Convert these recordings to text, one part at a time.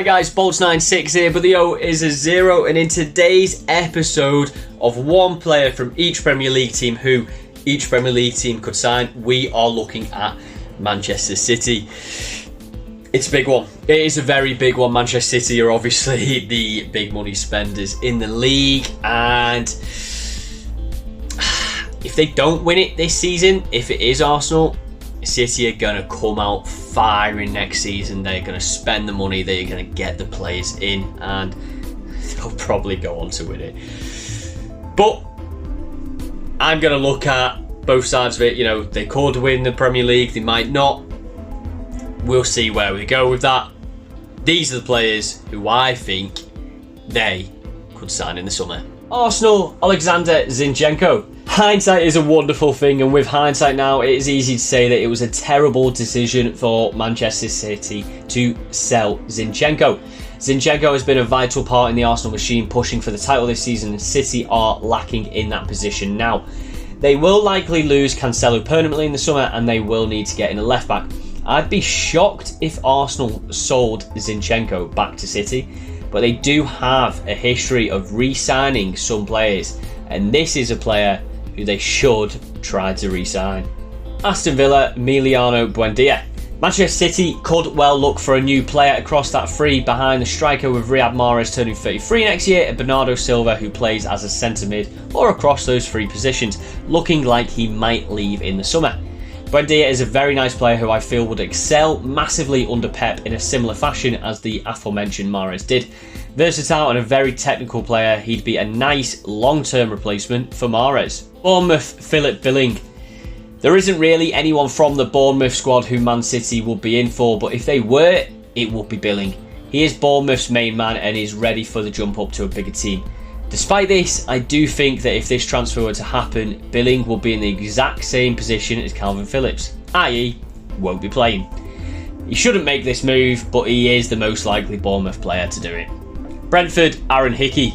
guys, Bolts96 here, but the O is a 0, and in today's episode of one player from each Premier League team who each Premier League team could sign, we are looking at Manchester City. It's a big one. It is a very big one. Manchester City are obviously the big money spenders in the league, and if they don't win it this season, if it is Arsenal, City are going to come out firing next season. They're going to spend the money, they're going to get the players in, and they'll probably go on to win it. But I'm going to look at both sides of it. You know, they could win the Premier League, they might not. We'll see where we go with that. These are the players who I think they could sign in the summer. Arsenal, Alexander Zinchenko. Hindsight is a wonderful thing, and with hindsight now, it is easy to say that it was a terrible decision for Manchester City to sell Zinchenko. Zinchenko has been a vital part in the Arsenal machine, pushing for the title this season, and City are lacking in that position now. They will likely lose Cancelo permanently in the summer, and they will need to get in a left back. I'd be shocked if Arsenal sold Zinchenko back to City, but they do have a history of re-signing some players, and this is a player who they should try to re-sign. Aston Villa, Emiliano Buendia. Manchester City could well look for a new player across that three behind the striker, with Riyad Mahrez turning 33 next year and Bernardo Silva, who plays as a centre mid or across those three positions, looking like he might leave in the summer. Buendia is a very nice player who I feel would excel massively under Pep in a similar fashion as the aforementioned Mahrez did. Versatile and a very technical player, he'd be a nice long-term replacement for Mahrez. Bournemouth, Philip Billing. There isn't really anyone from the Bournemouth squad who Man City would be in for, but if they were, it would be Billing. He is Bournemouth's main man and is ready for the jump up to a bigger team. Despite this, I do think that if this transfer were to happen, Billing will be in the exact same position as Calvin Phillips, i.e. won't be playing. He shouldn't make this move, but he is the most likely Bournemouth player to do it. Brentford, Aaron Hickey.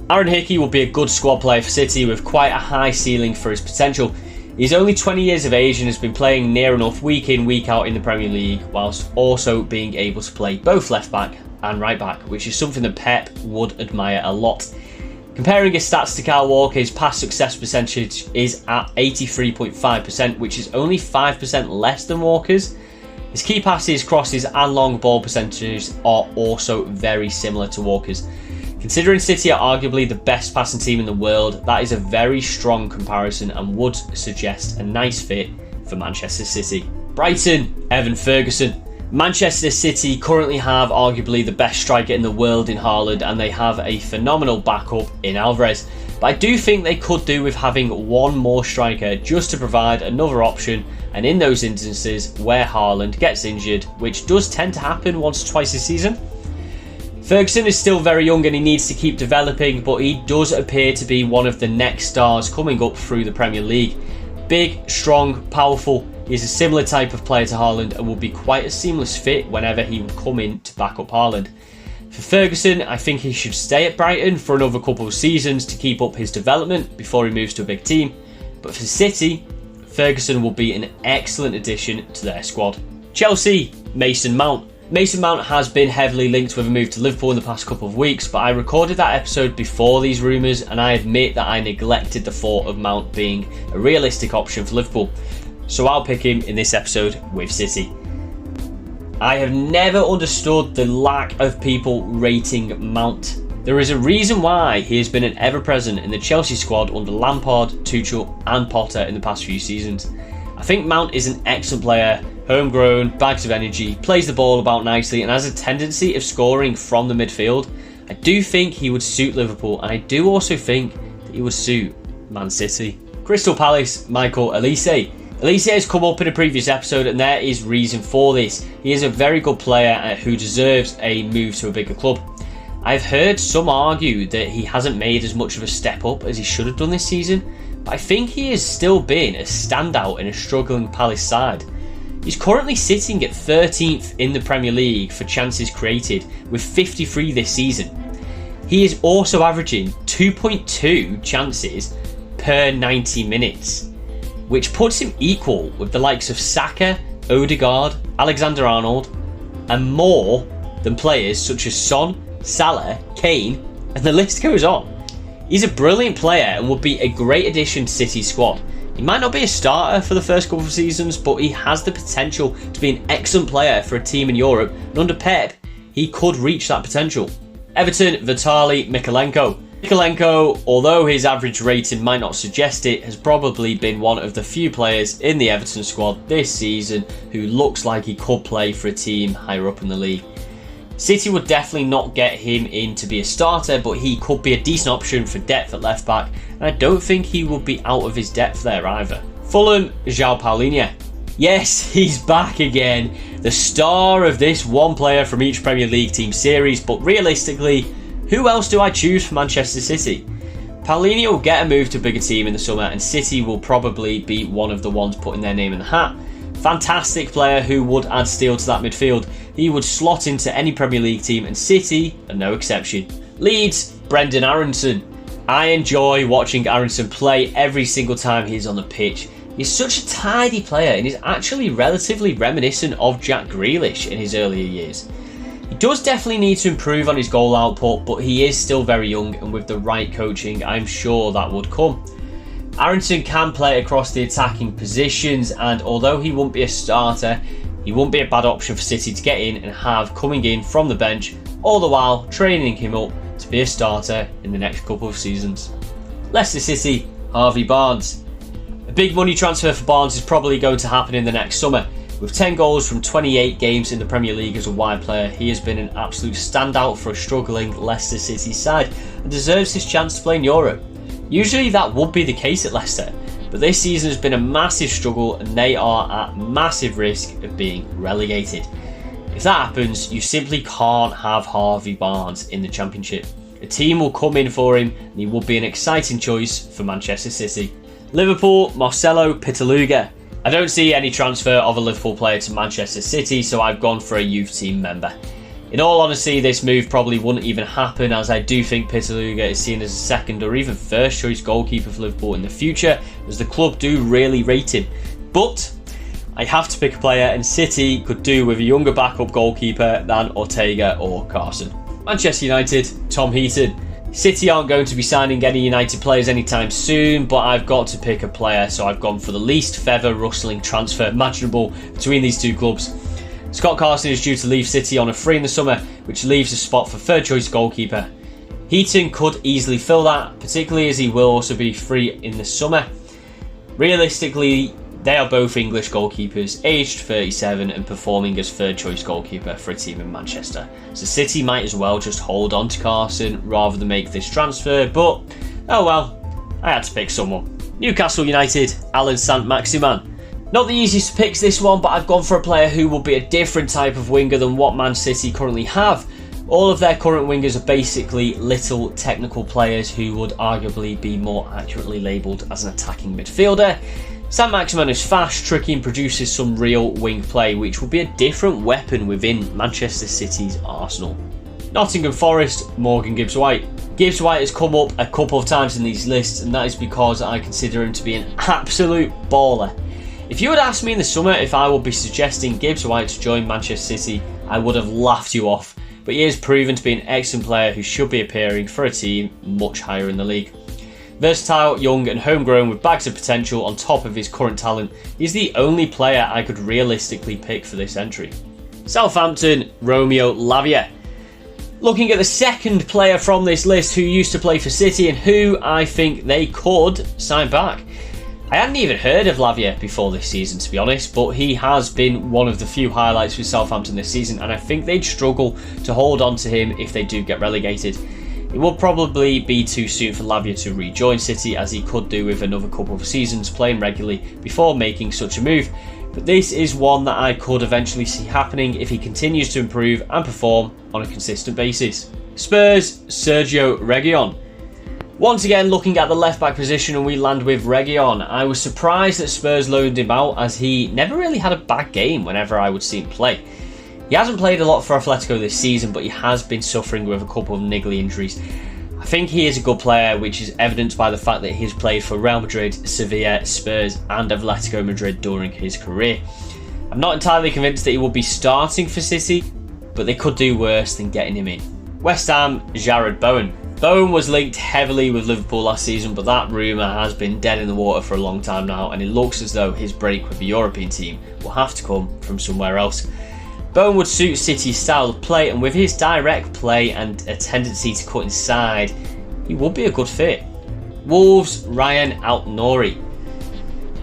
Aaron Hickey will be a good squad player for City with quite a high ceiling for his potential. He's only 20 years of age and has been playing near enough week in, week out in the Premier League, whilst also being able to play both left back and right back, which is something that Pep would admire a lot. Comparing his stats to Kyle Walker, his pass success percentage is at 83.5%, which is only 5% less than Walker's. His key passes, crosses and long ball percentages are also very similar to Walker's. Considering City are arguably the best passing team in the world, that is a very strong comparison and would suggest a nice fit for Manchester City. Brighton, Evan Ferguson. Manchester City currently have arguably the best striker in the world in Haaland, and they have a phenomenal backup in Alvarez. But I do think they could do with having one more striker just to provide another option, and in those instances where Haaland gets injured, which does tend to happen once or twice a season. Ferguson is still very young and he needs to keep developing, but he does appear to be one of the next stars coming up through the Premier League. Big, strong, powerful. He is a similar type of player to Haaland and will be quite a seamless fit whenever he would come in to back up Haaland. For Ferguson, I think he should stay at Brighton for another couple of seasons to keep up his development before he moves to a big team. But for City, Ferguson will be an excellent addition to their squad. Chelsea, Mason Mount. Mason Mount has been heavily linked with a move to Liverpool in the past couple of weeks, but I recorded that episode before these rumours, and I admit that I neglected the thought of Mount being a realistic option for Liverpool. So I'll pick him in this episode with City. I have never understood the lack of people rating Mount. There is a reason why he has been an ever-present in the Chelsea squad under Lampard, Tuchel and Potter in the past few seasons. I think Mount is an excellent player, homegrown, bags of energy, plays the ball about nicely and has a tendency of scoring from the midfield. I do think he would suit Liverpool, and I do also think that he would suit Man City. Crystal Palace, Michael Olise. Olise has come up in a previous episode and there is reason for this. He is a very good player who deserves a move to a bigger club. I've heard some argue that he hasn't made as much of a step up as he should have done this season, but I think he has still been a standout in a struggling Palace side. He's currently sitting at 13th in the Premier League for chances created, with 53 this season. He is also averaging 2.2 chances per 90 minutes, which puts him equal with the likes of Saka, Odegaard, Alexander-Arnold, and more than players such as Son, Salah, Kane, and the list goes on. He's a brilliant player and would be a great addition to City's squad. He might not be a starter for the first couple of seasons, but he has the potential to be an excellent player for a team in Europe, and under Pep, he could reach that potential. Everton, Vitaly Mykolenko. Mykolenko, although his average rating might not suggest it, has probably been one of the few players in the Everton squad this season who looks like he could play for a team higher up in the league. City would definitely not get him in to be a starter, but he could be a decent option for depth at left back, and I don't think he would be out of his depth there either. Fulham, João Paulinho. Yes, he's back again, the star of this one player from each Premier League team series, but realistically, who else do I choose for Manchester City? Paulinho will get a move to a bigger team in the summer, and City will probably be one of the ones putting their name in the hat. Fantastic player who would add steel to that midfield. He would slot into any Premier League team, and City are no exception. Leeds, Brendan Aronson. I enjoy watching Aronson play every single time he's on the pitch. He's such a tidy player and is actually relatively reminiscent of Jack Grealish in his earlier years. He does definitely need to improve on his goal output, but he is still very young, and with the right coaching, I'm sure that would come. Aronson can play across the attacking positions, and although he won't be a starter, he won't be a bad option for City to get in and have coming in from the bench, all the while training him up to be a starter in the next couple of seasons. Leicester City, Harvey Barnes. A big money transfer for Barnes is probably going to happen in the next summer. With 10 goals from 28 games in the Premier League as a wide player, he has been an absolute standout for a struggling Leicester City side and deserves his chance to play in Europe. Usually that would be the case at Leicester, but this season has been a massive struggle and they are at massive risk of being relegated. If that happens, you simply can't have Harvey Barnes in the Championship. A team will come in for him and he will be an exciting choice for Manchester City. Liverpool, Marcelo Pitaluga. I don't see any transfer of a Liverpool player to Manchester City, so I've gone for a youth team member. In all honesty, this move probably wouldn't even happen, as I do think Pitaluga is seen as a second or even first choice goalkeeper for Liverpool in the future, as the club do really rate him. But I have to pick a player, and City could do with a younger backup goalkeeper than Ortega or Carson. Manchester United, Tom Heaton. City aren't going to be signing any United players anytime soon, but I've got to pick a player, so I've gone for the least feather-rustling transfer imaginable between these two clubs. Scott Carson is due to leave City on a free in the summer, which leaves a spot for third-choice goalkeeper. Heaton could easily fill that, particularly as he will also be free in the summer. Realistically, they are both English goalkeepers, aged 37 and performing as third-choice goalkeeper for a team in Manchester. So City might as well just hold on to Carson rather than make this transfer, but oh well, I had to pick someone. Newcastle United, Alan Saint-Maximin. Not the easiest to pick this one, but I've gone for a player who will be a different type of winger than what Man City currently have. All of their current wingers are basically little technical players who would arguably be more accurately labelled as an attacking midfielder. Saint-Maximin is fast, tricky and produces some real wing play, which will be a different weapon within Manchester City's arsenal. Nottingham Forest, Morgan Gibbs-White. Gibbs-White has come up a couple of times in these lists, and that is because I consider him to be an absolute baller. If you had asked me in the summer if I would be suggesting Gibbs-White to join Manchester City, I would have laughed you off, but he has proven to be an excellent player who should be appearing for a team much higher in the league. Versatile, young and homegrown with bags of potential on top of his current talent, he's the only player I could realistically pick for this entry. Southampton, Romeo Lavia. Looking at the second player from this list who used to play for City and who I think they could sign back. I hadn't even heard of Lavia before this season, to be honest, but he has been one of the few highlights for Southampton this season, and I think they'd struggle to hold on to him if they do get relegated. It will probably be too soon for Lavia to rejoin City, as he could do with another couple of seasons playing regularly before making such a move, but this is one that I could eventually see happening if he continues to improve and perform on a consistent basis. Spurs, Sergio Reguilon. Once again, looking at the left-back position, and we land with Reguilon. I was surprised that Spurs loaned him out, as he never really had a bad game whenever I would see him play. He hasn't played a lot for Atletico this season, but he has been suffering with a couple of niggly injuries. I think he is a good player, which is evidenced by the fact that he's played for Real Madrid, Sevilla, Spurs and Atletico Madrid during his career. I'm not entirely convinced that he will be starting for City, but they could do worse than getting him in. West Ham, Jarrod Bowen. Bowen was linked heavily with Liverpool last season, but that rumour has been dead in the water for a long time now, and it looks as though his break with the European team will have to come from somewhere else. Bowen would suit City's style of play, and with his direct play and a tendency to cut inside, he would be a good fit. Wolves, Ryan Aït-Nouri.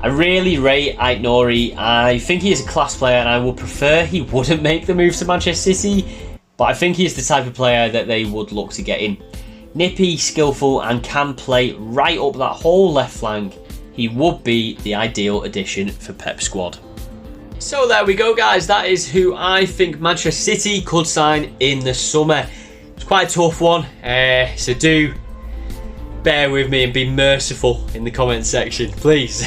I really rate Aït-Nouri. I think he is a class player, and I would prefer he wouldn't make the move to Manchester City, but I think he is the type of player that they would look to get in. Nippy, skillful, and can play right up that whole left flank. He would be the ideal addition for Pep's squad. So there we go, guys. That is who I think Manchester City could sign in the summer. It's quite a tough one, so do bear with me and be merciful in the comment section, please.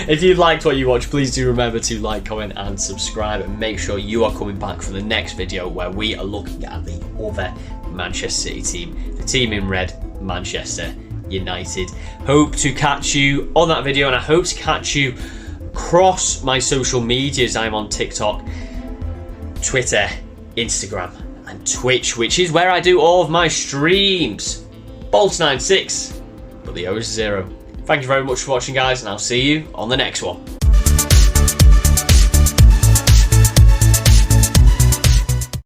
If you liked what you watched, please do remember to like, comment, and subscribe, and make sure you are coming back for the next video where we are looking at the other Manchester City team, the team in red, Manchester United. Hope to catch you on that video, and I hope to catch you across my social medias. I'm on TikTok, Twitter, Instagram, and Twitch, which is where I do all of my streams. Bolt96, but the O is 0. Thank you very much for watching, guys, and I'll see you on the next one.